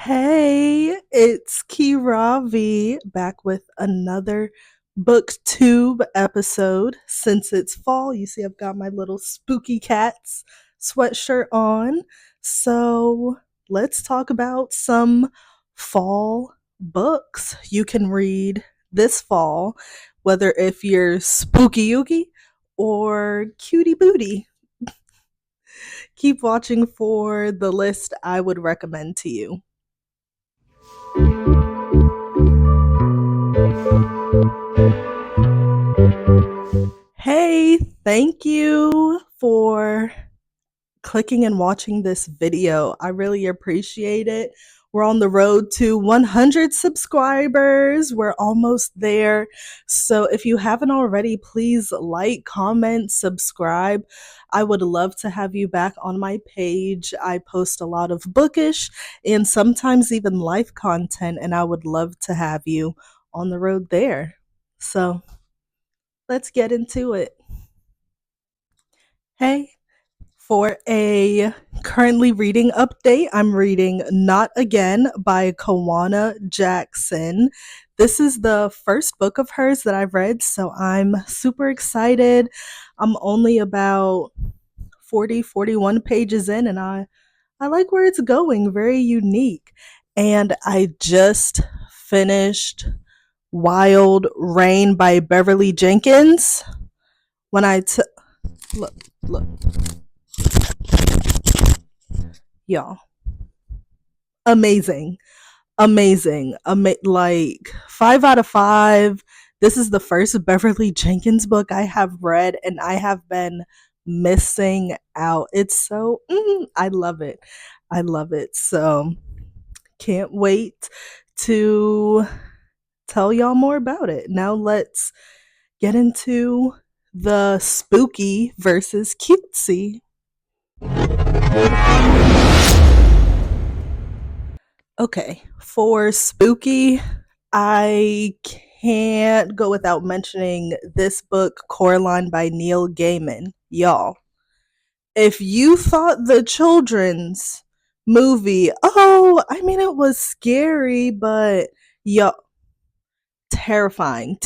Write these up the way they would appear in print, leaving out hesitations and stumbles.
Hey, it's Kiravi back with another booktube episode. Since it's fall, you see I've got my little spooky cats sweatshirt on. So let's talk about some fall books you can read this fall, whether if you're spooky oogie or cutie booty. Keep watching for the list I would recommend to you. Hey, thank you for clicking and watching this video. I really appreciate it. We're on the road to 100 subscribers. We're almost there. So if you haven't already, please like, comment, subscribe. I would love to have you back on my page. I post a lot of bookish and sometimes even life content, and I would love to have you on the road there. So let's get into it. Hey, for a currently reading update, I'm reading Not Again by Kwana Jackson. This is the first book of hers that I've read, so I'm super excited. I'm only about 41 pages in, and I like where it's going, very unique. And I just finished Wild Rain by Beverly Jenkins. When I look, look, y'all, amazing, amazing, like 5 out of 5. This is the first Beverly Jenkins book I have read, and I have been missing out. It's so I love it. I love it. So can't wait to tell y'all more about it. Now let's get into the spooky versus cutesy. Okay, for spooky, I can't go without mentioning this book, Coraline by Neil Gaiman. Y'all, if you thought the children's movie, oh, I mean, it was scary, but y'all, terrifying.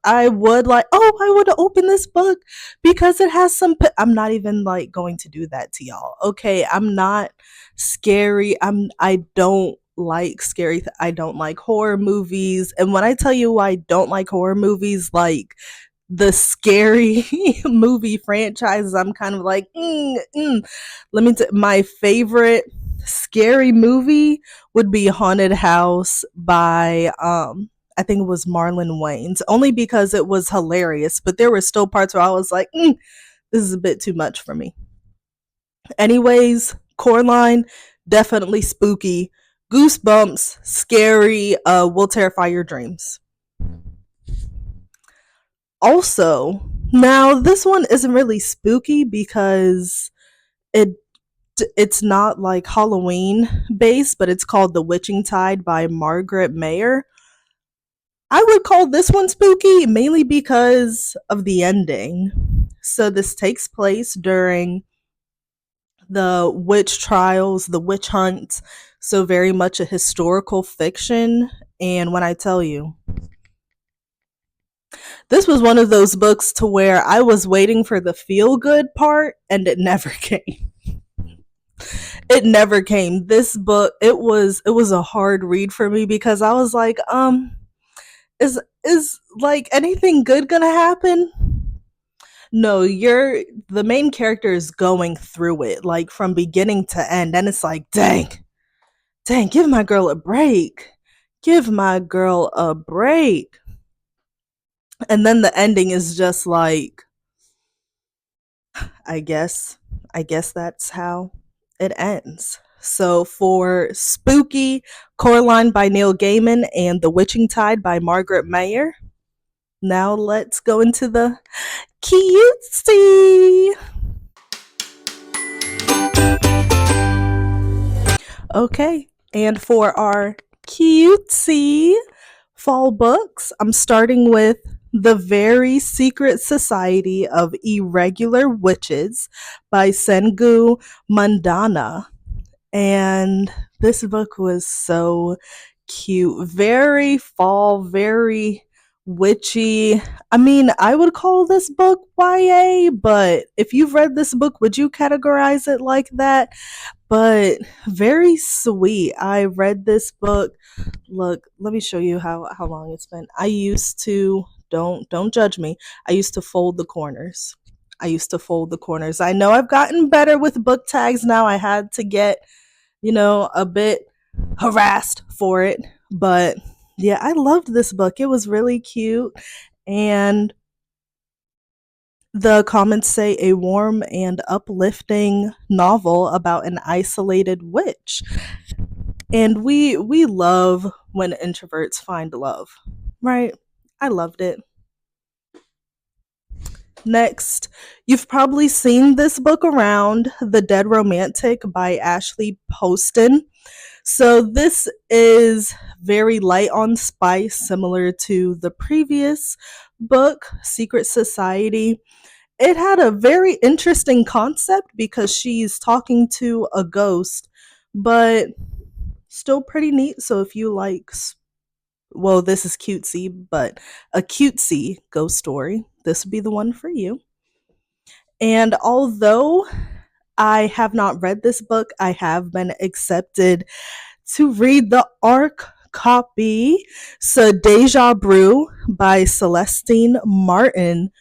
I would like, oh, I would open this book because it has some I'm not even like going to do that to y'all. Okay, I'm not scary. I don't like scary I don't like horror movies. And when I tell you I don't like horror movies, like the scary movie franchises, I'm kind of like let me my favorite scary movie would be Haunted House by I think it was Marlon Wayans, only because it was hilarious, but there were still parts where I was like, this is a bit too much for me. Anyways, Coraline, definitely spooky. Goosebumps, scary, will terrify your dreams. Also, now this one isn't really spooky because it's not like Halloween based, but it's called The Witching Tide by Margaret Myer. I would call this one spooky mainly because of the ending. So this takes place during the witch trials, the witch hunts, so very much a historical fiction. And when I tell you, this was one of those books to where I was waiting for the feel good part and it never came. It never came. This book, it was a hard read for me because I was like, is like anything good gonna happen? No, you're the main character is going through it like from beginning to end, and it's like, dang, give my girl a break. Give my girl a break. And then the ending is just like, I guess, I guess that's how it ends. So for Spooky, Coraline by Neil Gaiman and The Witching Tide by Margaret Myer. Now let's go into the cutesy. Okay, and for our cutesy fall books, I'm starting with The Very Secret Society of Irregular Witches by Sangu Mandana. And This book was so cute. Very fall, very witchy. I mean, I would call this book YA, but if you've read this book, would you categorize it like that? But very sweet. I read this book. Look, let me show you how long it's been. I used to don't judge me. I used to fold the corners. I used to fold the corners. I know I've gotten better with book tags now. I had to get, a bit harassed for it, but yeah, I loved this book. It was really cute, and the comments say a warm and uplifting novel about an isolated witch. And we love when introverts find love, right? I loved it. Next, you've probably seen this book around, The Dead Romantic by Ashley Poston. So this is very light on spice, similar to the previous book, Secret Society. It had a very interesting concept because she's talking to a ghost, but still pretty neat. So if you like, well, this is cutesy, but a cutesy ghost story, this would be the one for you. And although I have not read this book, I have been accepted to read the ARC copy, so Deja Brew by Celestine Martin.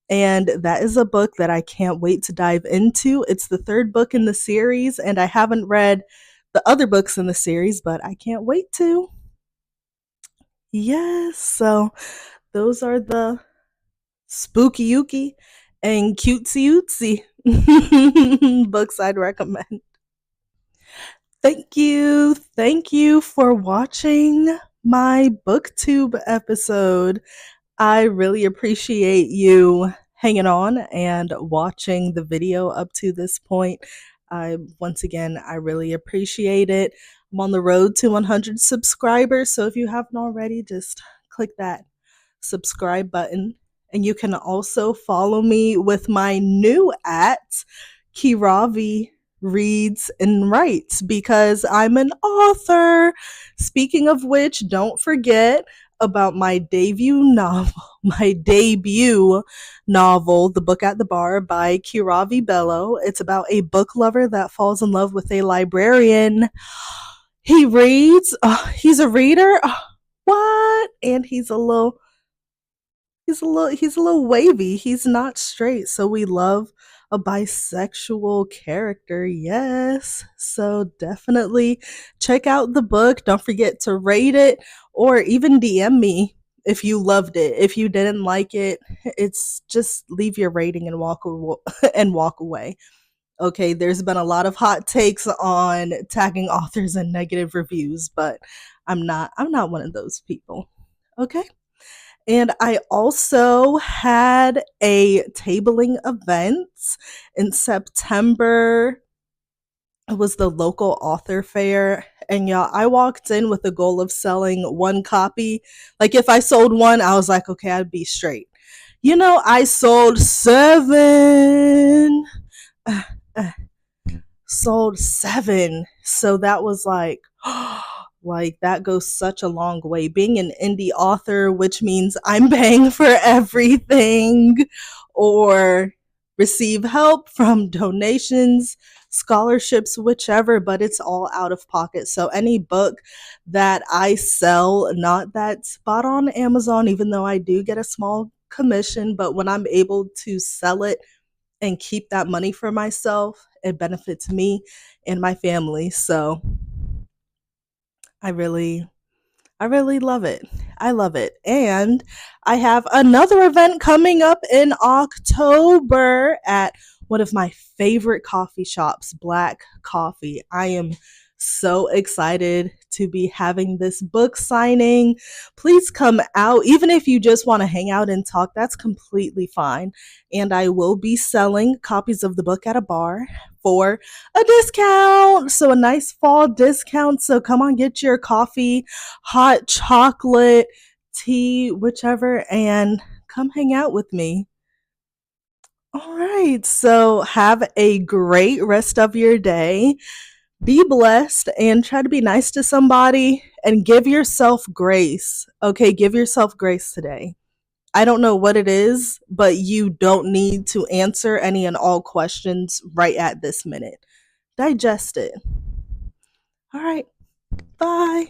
And that is a book that I can't wait to dive into. It's the third book in the series, and I haven't read the other books in the series, but I can't wait to. Yes, so those are the spooky yuki and cutesy ootsy books I'd recommend. Thank you. Thank you for watching my booktube episode. I really appreciate you hanging on and watching the video up to this point. Once again, I really appreciate it. I'm on the road to 100 subscribers, so if you haven't already, just click that subscribe button. And you can also follow me with my new at Kiravi Reads and Writes, because I'm an author. Speaking of which, don't forget about my debut novel, The Book at the Bar by Kiravi Bello. It's about a book lover that falls in love with a librarian. He reads, he's a reader. What? And he's a little wavy. He's not straight. So we love a bisexual character. Yes. So definitely check out the book. Don't forget to rate it or even DM me if you loved it. If you didn't like it, it's just leave your rating and walk away. Okay, there's been a lot of hot takes on tagging authors in negative reviews, but I'm not one of those people. Okay? And I also had a tabling event in September. It was the local author fair. And y'all, I walked in with the goal of selling one copy. Like, if I sold one, I was like, okay, I'd be straight. I sold 7. Sold 7. So that was like that goes such a long way. Being an indie author, which means I'm paying for everything or receive help from donations, scholarships, whichever, but it's all out of pocket. So any book that I sell, not that spot on Amazon, even though I do get a small commission, but when I'm able to sell it and keep that money for myself, it benefits me and my family. So I really I really love it. I love it. And I have another event coming up in October at one of my favorite coffee shops, Black Coffee. I am so excited to be having this book signing. Please come out. Even if you just want to hang out and talk, that's completely fine. And I will be selling copies of the book at a bar for a discount. So a nice fall discount. So come on, get your coffee, hot chocolate, tea, whichever, and come hang out with me. All right. So have a great rest of your day. Be blessed and try to be nice to somebody and give yourself grace. Okay, give yourself grace today. I don't know what it is, but you don't need to answer any and all questions right at this minute. Digest it. All right. Bye.